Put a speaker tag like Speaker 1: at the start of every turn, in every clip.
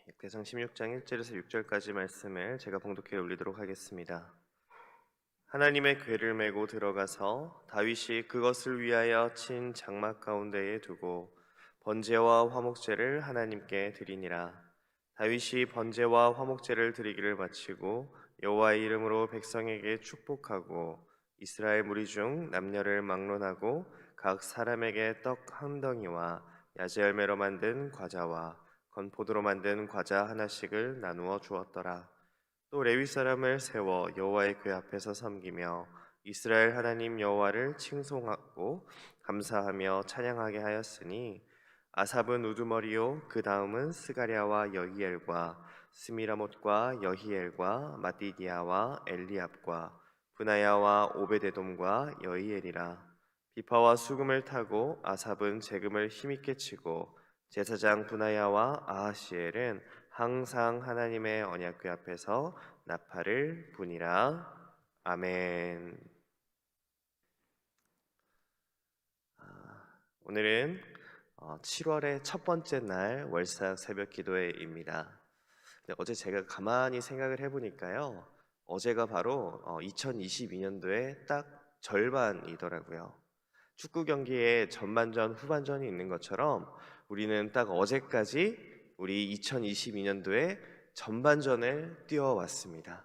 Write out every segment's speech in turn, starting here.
Speaker 1: 역대상 16장 1절에서 6절까지 말씀을 제가 봉독해 올리도록 하겠습니다. 하나님의 궤를 메고 들어가서 다윗이 그것을 위하여 친 장막 가운데에 두고 번제와 화목제를 하나님께 드리니라. 다윗이 번제와 화목제를 드리기를 마치고 여호와의 이름으로 백성에게 축복하고 이스라엘 무리 중 남녀를 막론하고 각 사람에게 떡 한 덩이와 야제 열매로 만든 과자와 건포도로 만든 과자 하나씩을 나누어 주었더라. 또 레위 사람을 세워 여호와의 궤 앞에서 섬기며 이스라엘 하나님 여호와를 칭송하고 감사하며 찬양하게 하였으니 아삽은 우두머리요 그 다음은 스가랴와 여히엘과 스미라못과 여히엘과 마띠디아와 엘리압과 브나야와 오베데돔과 여히엘이라. 비파와 수금을 타고 아삽은 재금을 힘있게 치고 제사장 분하야와 아하시엘은 항상 하나님의 언약궤 앞에서 나팔을 부니라. 아멘. 오늘은 7월의 첫 번째 날 월삭 새벽 기도회입니다. 어제 제가 가만히 생각을 해보니까요, 어제가 바로 2022년도의 딱 절반이더라고요. 축구 경기에 전반전, 후반전이 있는 것처럼 우리는 딱 어제까지 우리 2022년도에 전반전을 뛰어왔습니다.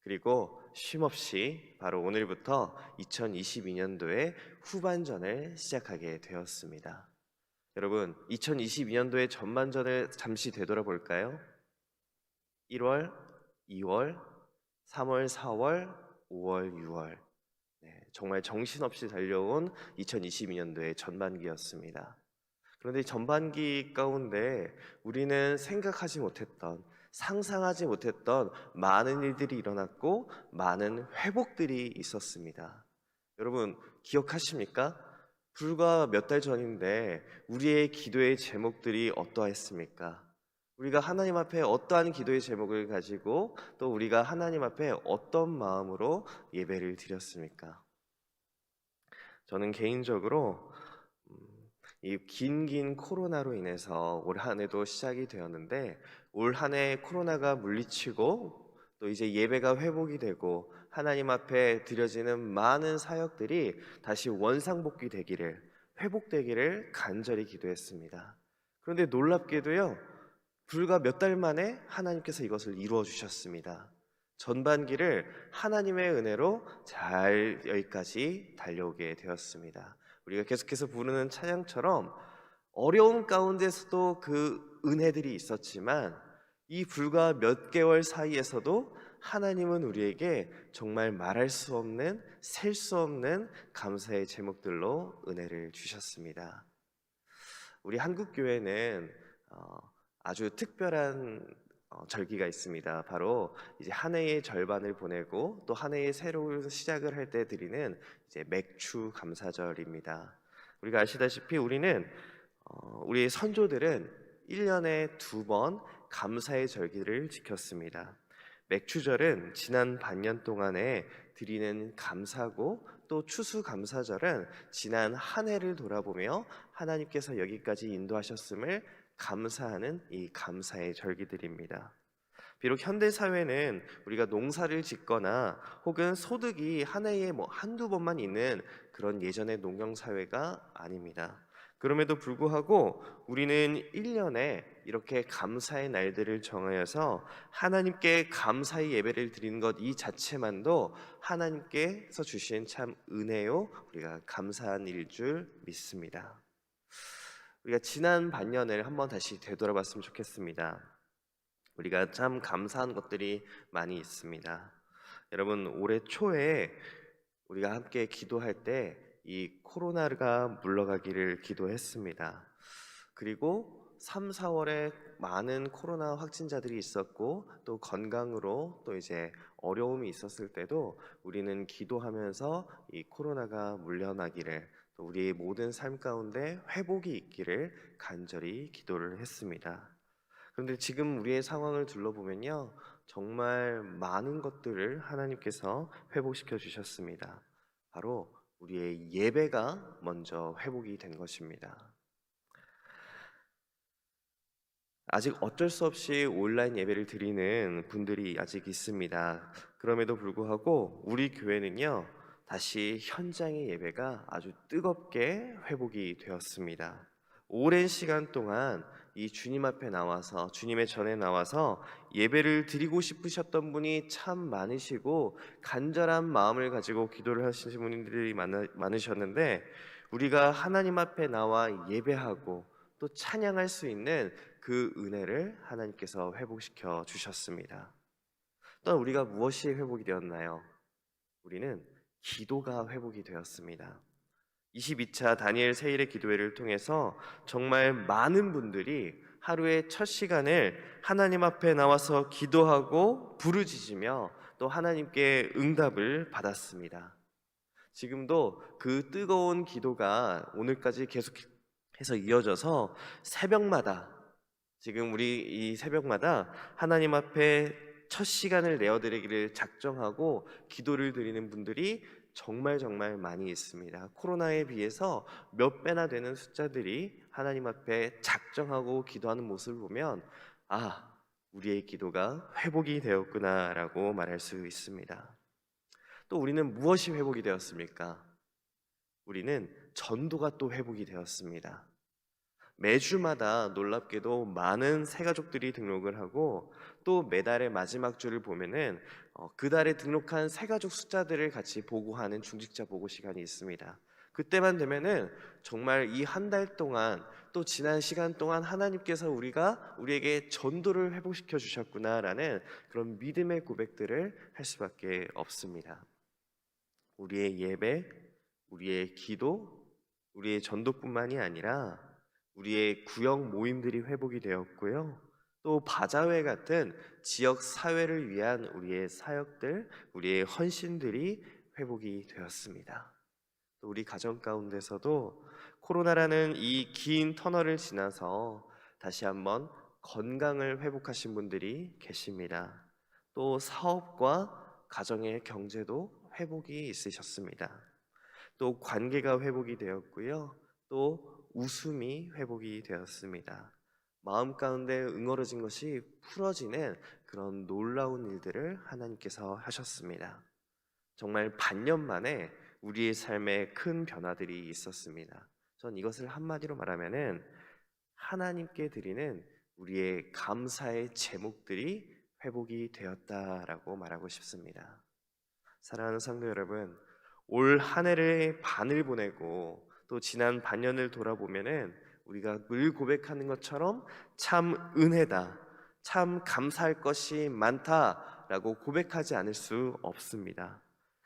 Speaker 1: 그리고 쉼없이 바로 오늘부터 2022년도에 후반전을 시작하게 되었습니다. 여러분, 2022년도의 전반전을 잠시 되돌아볼까요? 1월, 2월, 3월, 4월, 5월, 6월. 정말 정신없이 달려온 2022년도의 전반기였습니다. 그런데 전반기 가운데 우리는 생각하지 못했던, 상상하지 못했던 많은 일들이 일어났고 많은 회복들이 있었습니다. 여러분 기억하십니까? 불과 몇 달 전인데 우리의 기도의 제목들이 어떠했습니까? 우리가 하나님 앞에 어떠한 기도의 제목을 가지고 또 우리가 하나님 앞에 어떤 마음으로 예배를 드렸습니까? 저는 개인적으로 이 긴 코로나로 인해서 올 한 해도 시작이 되었는데, 올 한 해 코로나가 물리치고 또 이제 예배가 회복이 되고 하나님 앞에 드려지는 많은 사역들이 다시 원상복귀 되기를, 회복되기를 간절히 기도했습니다. 그런데 놀랍게도요, 불과 몇 달 만에 하나님께서 이것을 이루어 주셨습니다. 전반기를 하나님의 은혜로 잘 여기까지 달려오게 되었습니다. 우리가 계속해서 부르는 찬양처럼 어려움 가운데서도 그 은혜들이 있었지만 이 불과 몇 개월 사이에서도 하나님은 우리에게 정말 말할 수 없는, 셀 수 없는 감사의 제목들로 은혜를 주셨습니다. 우리 한국교회는 아주 특별한 절기가 있습니다. 바로 이제 한 해의 절반을 보내고 또 한 해의 새로운 시작을 할 때 드리는 이제 맥주 감사절입니다. 우리가 아시다시피 우리는 우리 선조들은 1년에 2번 감사의 절기를 지켰습니다. 맥주절은 지난 반년 동안에 드리는 감사고, 또 추수감사절은 지난 한 해를 돌아보며 하나님께서 여기까지 인도하셨음을 감사하는 이 감사의 절기들입니다. 비록 현대 사회는 우리가 농사를 짓거나 혹은 소득이 한 해에 한두 번만 있는 그런 예전의 농경 사회가 아닙니다. 그럼에도 불구하고 우리는 1년에 이렇게 감사의 날들을 정하여서 하나님께 감사의 예배를 드리는 것 이 자체만도 하나님께서 주신 참 은혜요, 우리가 감사한 일 줄 믿습니다. 우리가 지난 반년을 한번 다시 되돌아봤으면 좋겠습니다. 우리가 참 감사한 것들이 많이 있습니다. 여러분, 올해 초에 우리가 함께 기도할 때 이 코로나가 물러가기를 기도했습니다. 그리고 3, 4월에 많은 코로나 확진자들이 있었고 또 건강으로 또 이제 어려움이 있었을 때도 우리는 기도하면서 이 코로나가 물러나기를, 또 우리의 모든 삶 가운데 회복이 있기를 간절히 기도를 했습니다. 그런데 지금 우리의 상황을 둘러보면요, 정말 많은 것들을 하나님께서 회복시켜 주셨습니다. 바로 우리의 예배가 먼저 회복이 된 것입니다. 아직 어쩔 수 없이 온라인 예배를 드리는 분들이 아직 있습니다. 그럼에도 불구하고 우리 교회는요, 다시 현장의 예배가 아주 뜨겁게 회복이 되었습니다. 오랜 시간 동안 이 주님 앞에 나와서, 주님의 전에 나와서 예배를 드리고 싶으셨던 분이 참 많으시고, 간절한 마음을 가지고 기도를 하시는 분들이 많으셨는데, 우리가 하나님 앞에 나와 예배하고 또 찬양할 수 있는 그 은혜를 하나님께서 회복시켜 주셨습니다. 또한 우리가 무엇이 회복이 되었나요? 우리는 기도가 회복이 되었습니다. 22차 다니엘 세일의 기도회를 통해서 정말 많은 분들이 하루의 첫 시간을 하나님 앞에 나와서 기도하고 부르짖으며 또 하나님께 응답을 받았습니다. 지금도 그 뜨거운 기도가 오늘까지 계속해서 이어져서 새벽마다, 지금 우리 이 새벽마다 하나님 앞에 첫 시간을 내어드리기를 작정하고 기도를 드리는 분들이 정말 정말 많이 있습니다. 코로나에 비해서 몇 배나 되는 숫자들이 하나님 앞에 작정하고 기도하는 모습을 보면, 아, 우리의 기도가 회복이 되었구나라고 말할 수 있습니다. 또 우리는 무엇이 회복이 되었습니까? 우리는 전도가 또 회복이 되었습니다. 매주마다 놀랍게도 많은 새가족들이 등록을 하고, 또 매달의 마지막 주를 보면은 그 달에 등록한 새가족 숫자들을 같이 보고하는 중직자 보고 시간이 있습니다. 그때만 되면은 정말 이 한 달 동안, 또 지난 시간 동안 하나님께서 우리에게 전도를 회복시켜 주셨구나라는 그런 믿음의 고백들을 할 수밖에 없습니다. 우리의 예배, 우리의 기도, 우리의 전도뿐만이 아니라 우리의 구역 모임들이 회복이 되었고요. 또 바자회 같은 지역 사회를 위한 우리의 사역들, 우리의 헌신들이 회복이 되었습니다. 또 우리 가정 가운데서도 코로나라는 이 긴 터널을 지나서 다시 한번 건강을 회복하신 분들이 계십니다. 또 사업과 가정의 경제도 회복이 있으셨습니다. 또 관계가 회복이 되었고요. 또 웃음이 회복이 되었습니다. 마음 가운데 응어러진 것이 풀어지는 그런 놀라운 일들을 하나님께서 하셨습니다. 정말 반년 만에 우리의 삶에 큰 변화들이 있었습니다. 전 이것을 한마디로 말하면은 하나님께 드리는 우리의 감사의 제목들이 회복이 되었다라고 말하고 싶습니다. 사랑하는 성도 여러분, 올 한 해를 반을 보내고 또 지난 반년을 돌아보면은 우리가 늘 고백하는 것처럼 참 은혜다, 참 감사할 것이 많다라고 고백하지 않을 수 없습니다.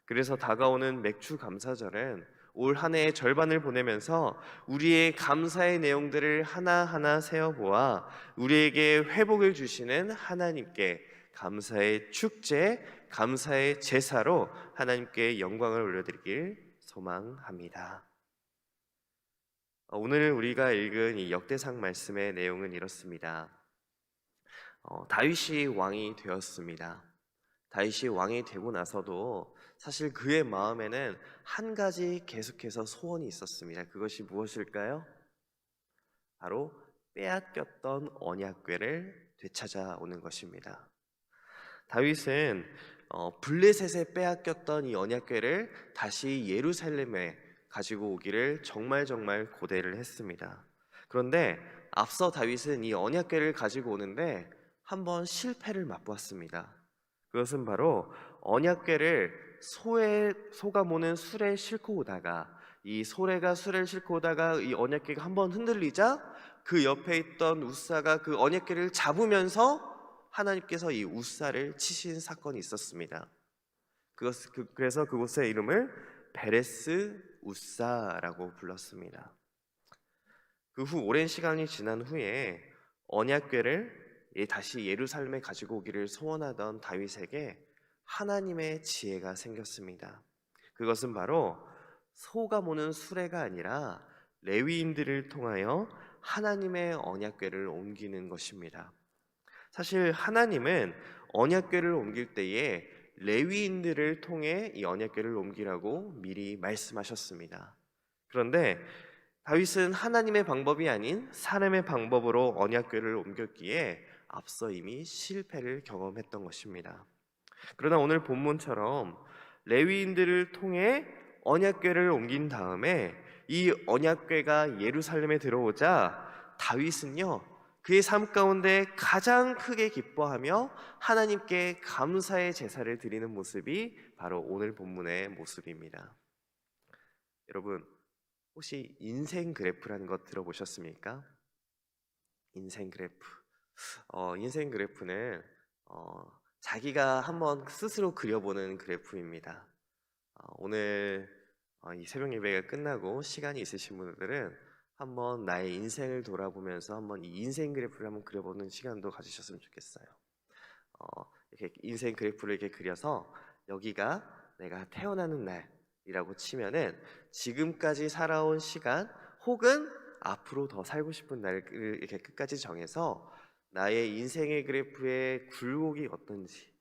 Speaker 1: 그래서 다가오는 맥주 감사절은 올 한 해의 절반을 보내면서 우리의 감사의 내용들을 하나하나 세어보아 우리에게 회복을 주시는 하나님께 감사의 축제, 감사의 제사로 하나님께 영광을 올려드리길 소망합니다. 오늘 우리가 읽은 이 역대상 말씀의 내용은 이렇습니다. 다윗이 왕이 되었습니다. 다윗이 왕이 되고 나서도 사실 그의 마음에는 한 가지 계속해서 소원이 있었습니다. 그것이 무엇일까요? 바로 빼앗겼던 언약궤를 되찾아오는 것입니다. 다윗은 블레셋에 빼앗겼던 이 언약궤를 다시 예루살렘에 가지고 오기를 정말 고대를 했습니다. 그런데 앞서 다윗은 이 언약궤를 가지고 오는데 한번 실패를 맛보았습니다. 그것은 바로 언약궤를 소가 모는 수레에 싣고 오다가, 이 소래가 수레를 싣고 오다가 이 언약궤가 한번 흔들리자 그 옆에 있던 웃사가 그 언약궤를 잡으면서 하나님께서 이 웃사를 치신 사건이 있었습니다. 그래서 그곳의 이름을 베레스 웃사라고 불렀습니다. 그 후 오랜 시간이 지난 후에 언약궤를 다시 예루살렘에 가지고 오기를 소원하던 다윗에게 하나님의 지혜가 생겼습니다. 그것은 바로 소가 모는 수레가 아니라 레위인들을 통하여 하나님의 언약궤를 옮기는 것입니다. 사실 하나님은 언약궤를 옮길 때에 레위인들을 통해 이 언약궤를 옮기라고 미리 말씀하셨습니다. 그런데 다윗은 하나님의 방법이 아닌 사람의 방법으로 언약궤를 옮겼기에 앞서 이미 실패를 경험했던 것입니다. 그러나 오늘 본문처럼 레위인들을 통해 언약궤를 옮긴 다음에 이 언약궤가 예루살렘에 들어오자 다윗은요, 그의 삶 가운데 가장 크게 기뻐하며 하나님께 감사의 제사를 드리는 모습이 바로 오늘 본문의 모습입니다. 여러분, 혹시 인생 그래프라는 것 들어보셨습니까? 인생 그래프. 인생 그래프는 어, 자기가 한번 스스로 그려보는 그래프입니다. 오늘 이 새벽 예배가 끝나고 시간이 있으신 분들은 한번 나의 인생을 돌아보면서 한번 이 인생 그래프를 한번 그려보는 시간도 가지셨으면 좋겠어요. 이렇게 인생 그래프를 이렇게 그려서 여기가 내가 태어나는 날이라고 치면은 지금까지 살아온 시간 혹은 앞으로 더 살고 싶은 날을 이렇게 끝까지 정해서 나의 인생의 그래프의 굴곡이 어떤지,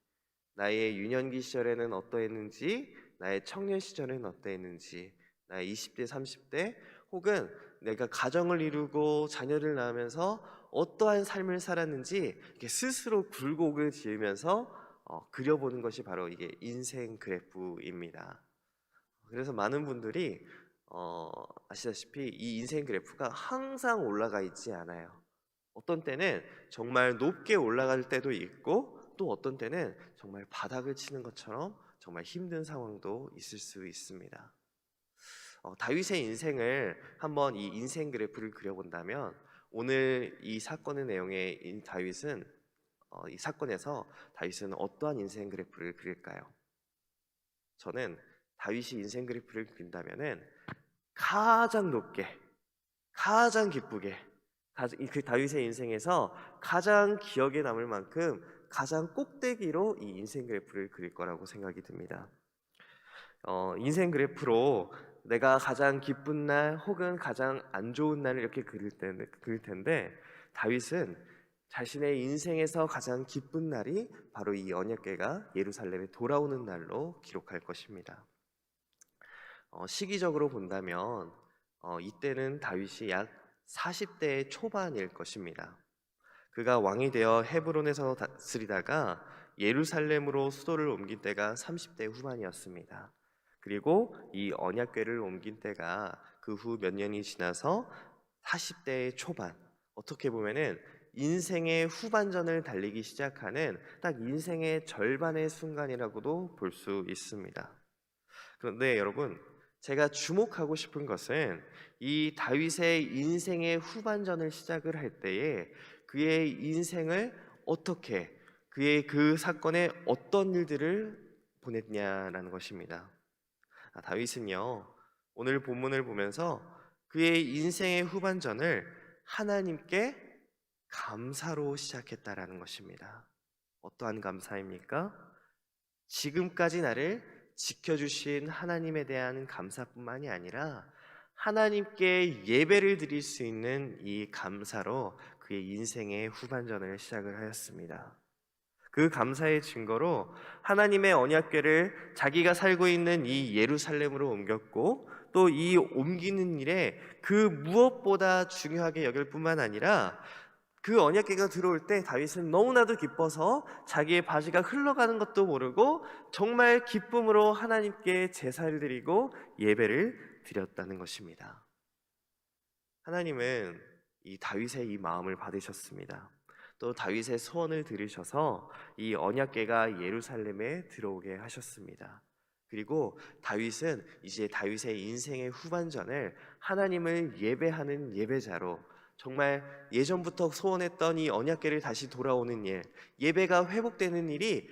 Speaker 1: 나의 유년기 시절에는 어떠했는지, 나의 청년 시절에는 어떠했는지, 나의 20대, 30대 혹은 내가 가정을 이루고 자녀를 낳으면서 어떠한 삶을 살았는지 이렇게 스스로 굴곡을 지으면서 그려보는 것이 바로 이게 인생 그래프입니다. 그래서 많은 분들이 아시다시피 이 인생 그래프가 항상 올라가 있지 않아요. 어떤 때는 정말 높게 올라갈 때도 있고 또 어떤 때는 정말 바닥을 치는 것처럼 정말 힘든 상황도 있을 수 있습니다. 다윗의 인생을 한번 이 인생 그래프를 그려본다면 오늘 이 사건의 내용의 다윗은 이 사건에서 다윗은 어떠한 인생 그래프를 그릴까요? 저는 다윗이 인생 그래프를 그린다면은 가장 높게, 가장 기쁘게, 그 다윗의 인생에서 가장 기억에 남을 만큼 가장 꼭대기로 이 인생 그래프를 그릴 거라고 생각이 듭니다. 인생 그래프로 내가 가장 기쁜 날 혹은 가장 안 좋은 날을 이렇게 그릴 텐데 다윗은 자신의 인생에서 가장 기쁜 날이 바로 이 언약궤가 예루살렘에 돌아오는 날로 기록할 것입니다. 시기적으로 본다면 이때는 다윗이 약 40대 초반일 것입니다. 그가 왕이 되어 헤브론에서 다스리다가 예루살렘으로 수도를 옮긴 때가 30대 후반이었습니다. 그리고 이 언약궤를 옮긴 때가 그 후 몇 년이 지나서 40대 초반, 어떻게 보면은 인생의 후반전을 달리기 시작하는 딱 인생의 절반의 순간이라고도 볼 수 있습니다. 그런데 여러분, 제가 주목하고 싶은 것은 이 다윗의 인생의 후반전을 시작을 할 때에 그의 인생을 어떻게, 그의 그 사건에 어떤 일들을 보냈냐라는 것입니다. 다윗은요, 오늘 본문을 보면서 그의 인생의 후반전을 하나님께 감사로 시작했다라는 것입니다. 어떠한 감사입니까? 지금까지 나를 지켜주신 하나님에 대한 감사뿐만이 아니라 하나님께 예배를 드릴 수 있는 이 감사로 그의 인생의 후반전을 시작을 하였습니다. 그 감사의 증거로 하나님의 언약궤를 자기가 살고 있는 이 예루살렘으로 옮겼고 또 이 옮기는 일에 그 무엇보다 중요하게 여길 뿐만 아니라 그 언약궤가 들어올 때 다윗은 너무나도 기뻐서 자기의 바지가 흘러가는 것도 모르고 정말 기쁨으로 하나님께 제사를 드리고 예배를 드렸다는 것입니다. 하나님은 이 다윗의 이 마음을 받으셨습니다. 또 다윗의 소원을 들으셔서 이 언약궤가 예루살렘에 들어오게 하셨습니다. 그리고 다윗은 이제 다윗의 인생의 후반전을 하나님을 예배하는 예배자로 정말 예전부터 소원했던 이 언약궤를 다시 돌아오는 일, 예배가 회복되는 일이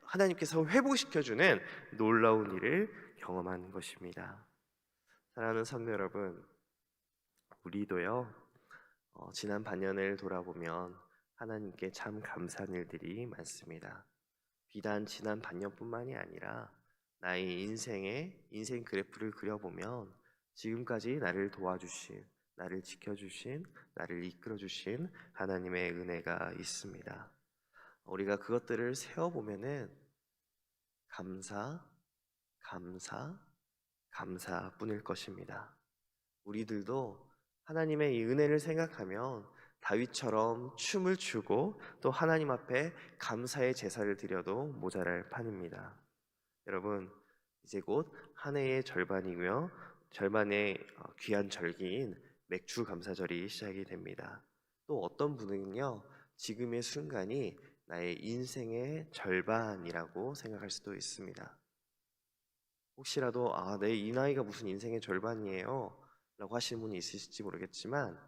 Speaker 1: 하나님께서 회복시켜주는 놀라운 일을 경험하는 것입니다. 사랑하는 성도 여러분, 우리도요, 지난 반년을 돌아보면 하나님께 참 감사한 일들이 많습니다. 비단 지난 반년뿐만이 아니라 나의 인생 그래프를 그려보면 지금까지 나를 도와주신, 나를 지켜주신, 나를 이끌어주신 하나님의 은혜가 있습니다. 우리가 그것들을 세어보면은 감사, 감사, 감사뿐일 것입니다. 우리들도 하나님의 이 은혜를 생각하면 다윗처럼 춤을 추고 또 하나님 앞에 감사의 제사를 드려도 모자랄 판입니다. 여러분, 이제 곧 한 해의 절반이며 절반의 귀한 절기인 맥주 감사절이 시작이 됩니다. 또 어떤 분은요, 지금의 순간이 나의 인생의 절반이라고 생각할 수도 있습니다. 혹시라도 내 이 나이가 무슨 인생의 절반이에요 라고 하시는 분이 있으실지 모르겠지만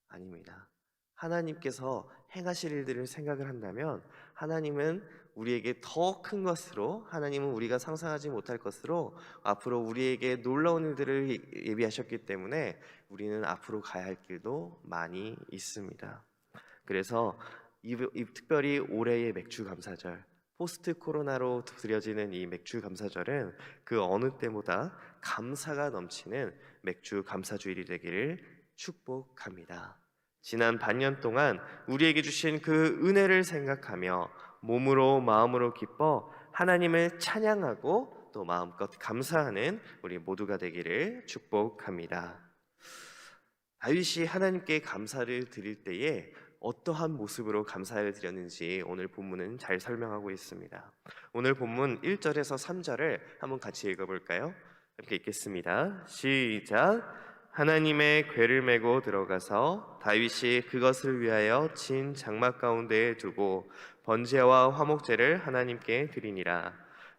Speaker 1: 아닙니다. 하나님께서 행하실 일들을 생각을 한다면 하나님은 우리에게 더 큰 것으로, 하나님은 우리가 상상하지 못할 것으로 앞으로 우리에게 놀라운 일들을 예비하셨기 때문에 우리는 앞으로 가야 할 길도 많이 있습니다. 그래서 특별히 올해의 맥주 감사절, 포스트 코로나로 드려지는 이 맥주 감사절은 그 어느 때보다 감사가 넘치는 맥주 감사주일이 되기를 축복합니다. 지난 반년 동안 우리에게 주신 그 은혜를 생각하며 몸으로 마음으로 기뻐 하나님을 찬양하고 또 마음껏 감사하는 우리 모두가 되기를 축복합니다. 다윗이 하나님께 감사를 드릴 때에 어떠한 모습으로 감사를 드렸는지 오늘 본문은 잘 설명하고 있습니다. 오늘 본문 1절에서 3절을 한번 같이 읽어볼까요? 함께 읽겠습니다. 시작. 하나님의 궤를 메고 들어가서 다윗이 그것을 위하여 친 장막 가운데에 두고 번제와 화목제를 하나님께 드리니라.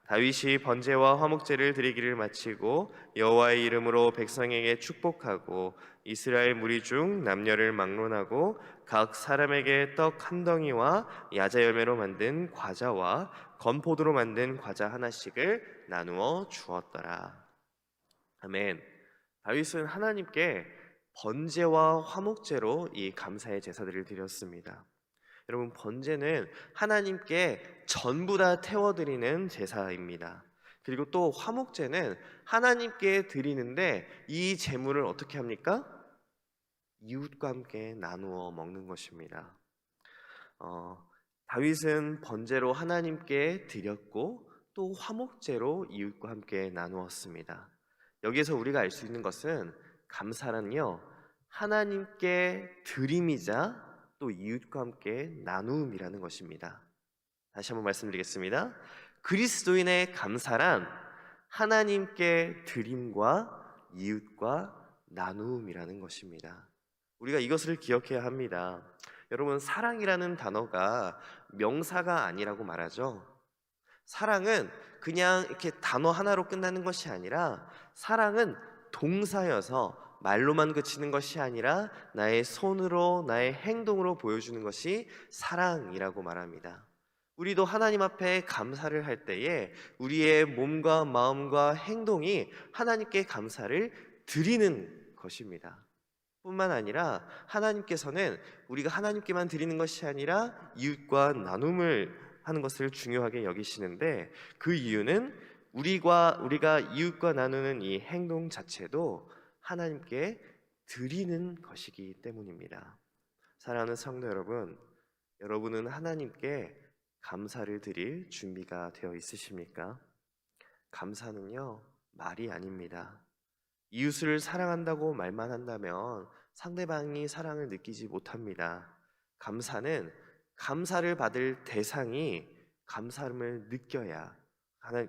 Speaker 1: 다윗이 번제와 화목제를 드리기를 마치고 여호와의 이름으로 백성에게 축복하고 이스라엘 무리 중 남녀를 막론하고 각 사람에게 떡 한 덩이와 야자 열매로 만든 과자와 건포도로 만든 과자 하나씩을 나누어 주었더라. 아멘. 다윗은 하나님께 번제와 화목제로 이 감사의 제사들을 드렸습니다. 여러분, 번제는 하나님께 전부 다 태워드리는 제사입니다. 그리고 또 화목제는 하나님께 드리는데 이 제물을 어떻게 합니까? 이웃과 함께 나누어 먹는 것입니다. 다윗은 번제로 하나님께 드렸고 또 화목제로 이웃과 함께 나누었습니다. 여기에서 우리가 알 수 있는 것은 감사는요, 하나님께 드림이자 또 이웃과 함께 나눔이라는 것입니다. 다시 한번 말씀드리겠습니다. 그리스도인의 감사란 하나님께 드림과 이웃과 나눔이라는 것입니다. 우리가 이것을 기억해야 합니다. 여러분, 사랑이라는 단어가 명사가 아니라고 말하죠. 사랑은 그냥 이렇게 단어 하나로 끝나는 것이 아니라 사랑은 동사여서 말로만 그치는 것이 아니라 나의 손으로, 나의 행동으로 보여주는 것이 사랑이라고 말합니다. 우리도 하나님 앞에 감사를 할 때에 우리의 몸과 마음과 행동이 하나님께 감사를 드리는 것입니다. 뿐만 아니라 하나님께서는 우리가 하나님께만 드리는 것이 아니라 이웃과 나눔을 하는 것을 중요하게 여기시는데 그 이유는 우리가 이웃과 나누는 이 행동 자체도 하나님께 드리는 것이기 때문입니다. 사랑하는 성도 여러분, 여러분은 하나님께 감사를 드릴 준비가 되어 있으십니까? 감사는요, 말이 아닙니다. 이웃을 사랑한다고 말만 한다면 상대방이 사랑을 느끼지 못합니다. 감사는 감사를 받을 대상이 감사함을 느껴야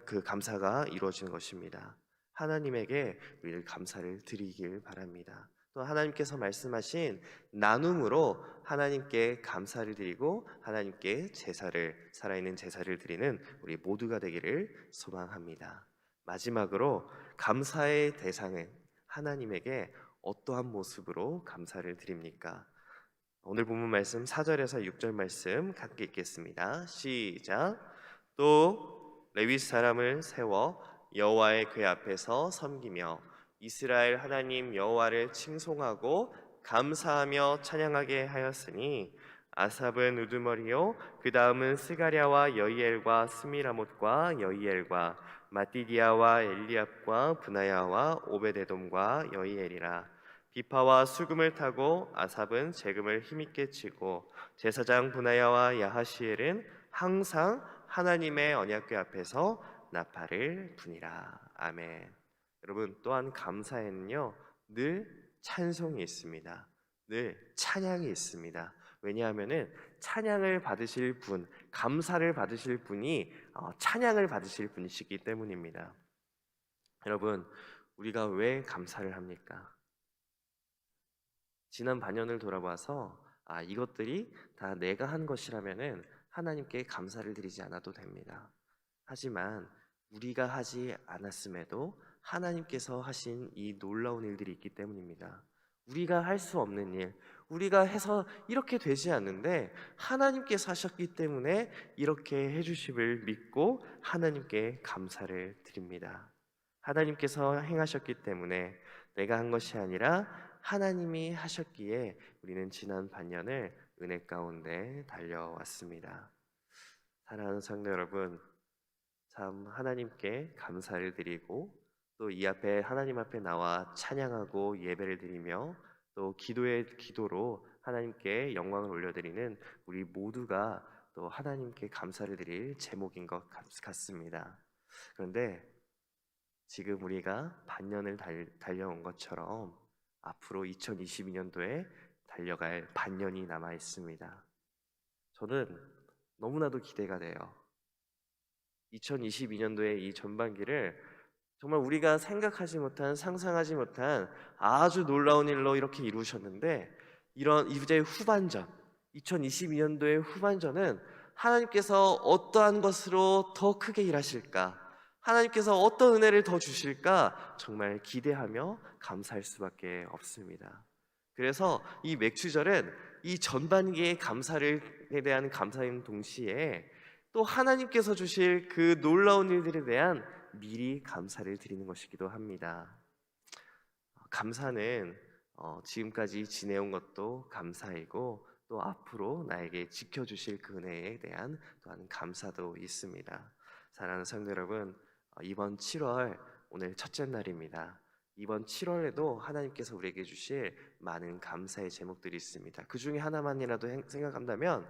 Speaker 1: 그 감사가 이루어지는 것입니다. 하나님에게 우리를 감사를 드리길 바랍니다. 또 하나님께서 말씀하신 나눔으로 하나님께 감사를 드리고 하나님께 살아있는 제사를 드리는 우리 모두가 되기를 소망합니다. 마지막으로 감사의 대상은 하나님에게 어떠한 모습으로 감사를 드립니까? 오늘 본문 말씀 4절에서 6절 말씀 함께 읽겠습니다. 시작. 또 레위 사람을 세워 여호와의 궤 앞에서 섬기며 이스라엘 하나님 여호와를 칭송하고 감사하며 찬양하게 하였으니 아삽은 우두머리요 그 다음은 스가랴와 여이엘과 스미라못과 여이엘과 마띠디아와 엘리압과 브나야와 오베데돔과 여이엘이라. 비파와 수금을 타고 아삽은 재금을 힘있게 치고 제사장 브나야와 야하시엘은 항상 하나님의 언약궤 앞에서 나팔을 부니라. 아멘. 여러분, 또한 감사에는요 늘 찬송이 있습니다. 늘 찬양이 있습니다. 왜냐하면은 찬양을 받으실 분, 감사를 받으실 분이 찬양을 받으실 분이시기 때문입니다. 여러분, 우리가 왜 감사를 합니까? 지난 반년을 돌아봐서 이것들이 다 내가 한 것이라면은 하나님께 감사를 드리지 않아도 됩니다. 하지만 우리가 하지 않았음에도 하나님께서 하신 이 놀라운 일들이 있기 때문입니다. 우리가 할 수 없는 일, 우리가 해서 이렇게 되지 않는데 하나님께서 하셨기 때문에 이렇게 해주심을 믿고 하나님께 감사를 드립니다. 하나님께서 행하셨기 때문에 내가 한 것이 아니라 하나님이 하셨기에 우리는 지난 반년을 은혜 가운데 달려왔습니다. 사랑하는 성도 여러분, 참 하나님께 감사를 드리고 또 이 앞에 하나님 앞에 나와 찬양하고 예배를 드리며 또 기도로 하나님께 영광을 올려드리는 우리 모두가 또 하나님께 감사를 드릴 제목인 것 같습니다. 그런데 지금 우리가 반년을 달려온 것처럼 앞으로 2022년도에 달려갈 반년이 남아 있습니다. 저는 너무나도 기대가 돼요. 2022년도의 이 전반기를 정말 우리가 생각하지 못한, 상상하지 못한 아주 놀라운 일로 이렇게 이루셨는데, 이런 이제 후반전, 2022년도의 후반전은 하나님께서 어떠한 것으로 더 크게 일하실까, 하나님께서 어떤 은혜를 더 주실까 정말 기대하며 감사할 수밖에 없습니다. 그래서 이 맥주절은 이 전반기의 감사에 대한 감사인 동시에 또 하나님께서 주실 그 놀라운 일들에 대한 미리 감사를 드리는 것이기도 합니다. 감사는 지금까지 지내온 것도 감사이고 또 앞으로 나에게 지켜주실 그 은혜에 대한 또한 감사도 있습니다. 사랑하는 성도 여러분, 이번 7월 오늘 첫째 날입니다. 이번 7월에도 하나님께서 우리에게 주실 많은 감사의 제목들이 있습니다. 그 중에 하나만이라도 생각한다면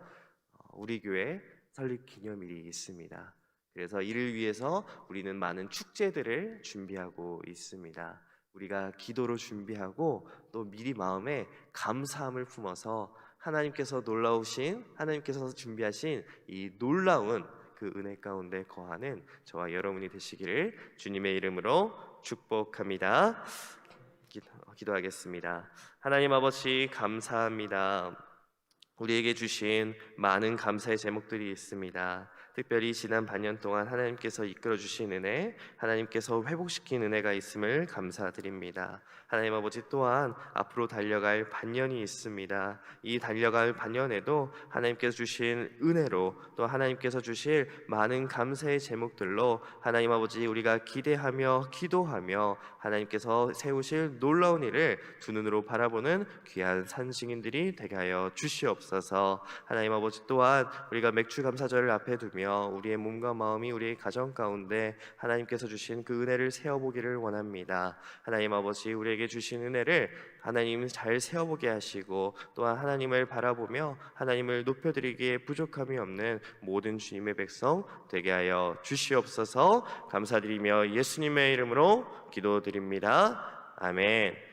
Speaker 1: 우리 교회 설립 기념일이 있습니다. 그래서 이를 위해서 우리는 많은 축제들을 준비하고 있습니다. 우리가 기도로 준비하고 또 미리 마음에 감사함을 품어서 하나님께서 하나님께서 준비하신 이 놀라운 그 은혜 가운데 거하는 저와 여러분이 되시기를 주님의 이름으로 축복합니다. 기도하겠습니다. 하나님 아버지 감사합니다. 우리에게 주신 많은 감사의 제목들이 있습니다. 특별히 지난 반년 동안 하나님께서 이끌어 주신 은혜, 하나님께서 회복시킨 은혜가 있음을 감사드립니다. 하나님 아버지 또한 앞으로 달려갈 반년이 있습니다. 이 달려갈 반년에도 하나님께서 주신 은혜로 또 하나님께서 주실 많은 감사의 제목들로 하나님 아버지 우리가 기대하며 기도하며 하나님께서 세우실 놀라운 일을 두 눈으로 바라보는 귀한 산증인들이 되게 하여 주시옵소서. 하나님 아버지 또한 우리가 맥주 감사절을 앞에 두며 우리의 몸과 마음이 우리의 가정 가운데 하나님께서 주신 그 은혜를 세어보기를 원합니다. 하나님 아버지 우리에게 주신 은혜를 하나님 잘 세어보게 하시고 또한 하나님을 바라보며 하나님을 높여드리기에 부족함이 없는 모든 주님의 백성 되게 하여 주시옵소서. 감사드리며 예수님의 이름으로 기도드립니다. 아멘.